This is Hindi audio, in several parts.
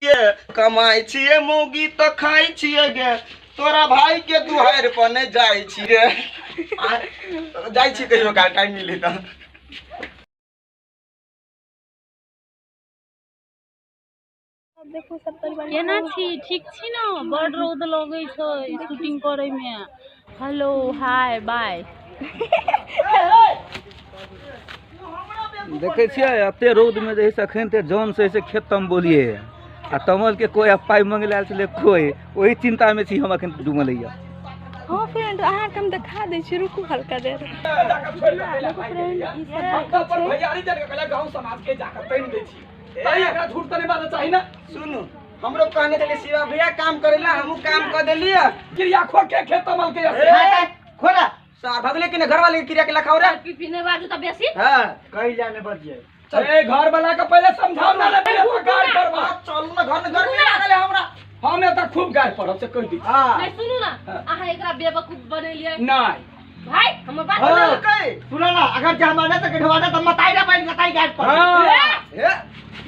ये कमाई छिए मौगी तो खाई छिए गे तोरा भाई के दुहार पर नहीं जाई छी रे जाई छी कहियो काल टाइम मिले त देखो सब परिवार केना छी ठीक छी न बड़ रौद लगै छै शूटिंग करे में हेलो हाय बाय देखे छियै एते रौद में जे अखन ते जान से खेत तम बोलिए आ तमल के कोई पाई मंगे लाल छले कोई ओही चिंता में छी हम अखन डूबल हिया। हां फ्रेंड अहाँ के हम दिखा दै छी रुकू हल्का देर फ्रेंड ई सब पर भैयारी जन के कहले गांव समाज के जाकर पेन दै छी तई एकरा झूठ तने बात चाहिए ना सुनु हमरो कहने चले शिवा भैया काम करेला हमहु काम कर देलिए क्रिया खो के खेत तमल के खोला सार भगले कि घर वाले के क्रिया के लखाओ रे पीने बाजू त बेसी हां कहि जाने बचिए ए घर वाला के पहले समझाओ ना गाय करवा चल ना घर में गर्मी लागल है हमरा हमें त खूब गाय पड़ब से कह दी हां नहीं सुनू ना आहा एकरा बेवकूफ बनेलिए नहीं भाई हमर बात हां कहे सुनो ना अगर जे हमारे त गढ़वाना त मताई ना बैठ गताई गाय पर हां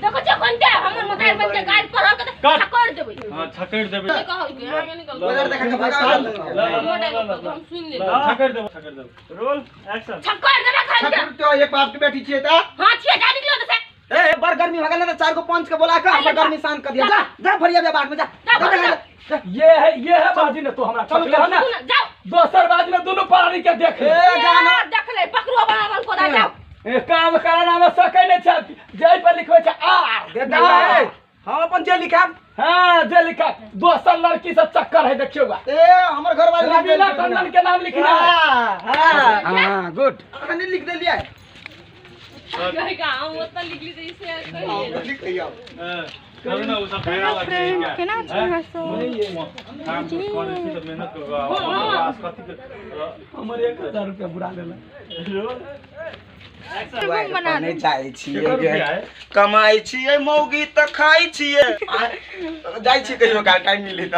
देखो चकोन दे हमर मताई बन के गाय पर के छकड़ देबै हां छकड़ देबै कहो के आगे निकल उधर देखा के भगा हम सुन ले छकड़ देबै रोल एक्शन छकड़ देबा खान के तो एक बाप के बेटी छिए त हां छिए जा निकलो त ए बर गर्मी भगल ना चार को पंच के बोला के हमर गर्मी शांत कर दिया जा जा फरिया बे बाग में जा ये है बाजी ने तो हमरा चल ले ना जाओ दोसर बाजी में दोनों पानी के देख ए गाना देख ले पकड़ो बनावल को दा जाओ ए काम करना में सकै ने छ जय पर लिखबै छ आ दे दे हम अपन जे लिखाब हां जे लिखा दोसर लड़की से चक्कर है देखियोगा ए हमर घर वाले रवीना टंडन के नाम लिखना हां गुड कने लिख देलिए कहे का हम ओत लिखली त इसे कहिए लिख दिया कल ना उसा फेरा लग जाएगा केना छै हसो काम करने से तो मेहनत करवा आसपास हमर 1000 रुपया बुरा लेला बना जाई छिए गे कमाई छिए मौगी त खाई छिए जाई छी कहियो काल टाइम मिले त